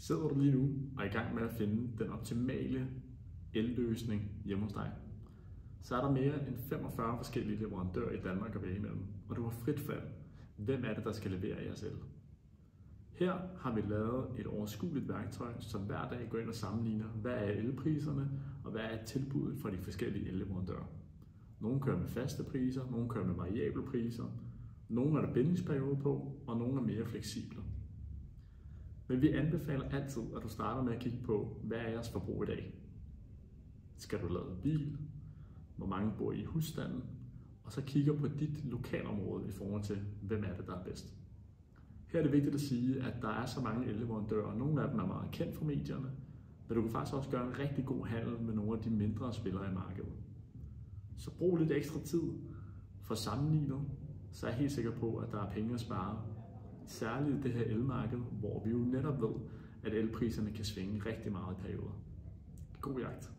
Sidder du lige nu og er i gang med at finde den optimale elløsning hjemme hos dig, så er der mere end 45 forskellige leverandører i Danmark at vælge imellem, og du har frit fald. Hvem er det, der skal levere jeres el? Her har vi lavet et overskueligt værktøj, som hver dag går ind og sammenligner, hvad er elpriserne, og hvad er tilbuddet fra de forskellige elleverandører. Nogle kører med faste priser, nogle kører med variable priser, nogle er der bindingsperiode på, og nogle er mere fleksible. Men vi anbefaler altid, at du starter med at kigge på, hvad er jeres forbrug i dag? Skal du lade bil? Hvor mange bor i husstanden? Og så kigger på dit lokalområde i forhold til, hvem er det, der er bedst. Her er det vigtigt at sige, at der er så mange elleverandører, og nogle af dem er meget kendt fra medierne, men du kan faktisk også gøre en rigtig god handel med nogle af de mindre spillere i markedet. Så brug lidt ekstra tid for sammenlignet, så er jeg helt sikker på, at der er penge at spare. Særligt i det her elmarked, hvor vi jo netop ved, at elpriserne kan svinge rigtig meget i perioder. God jagt!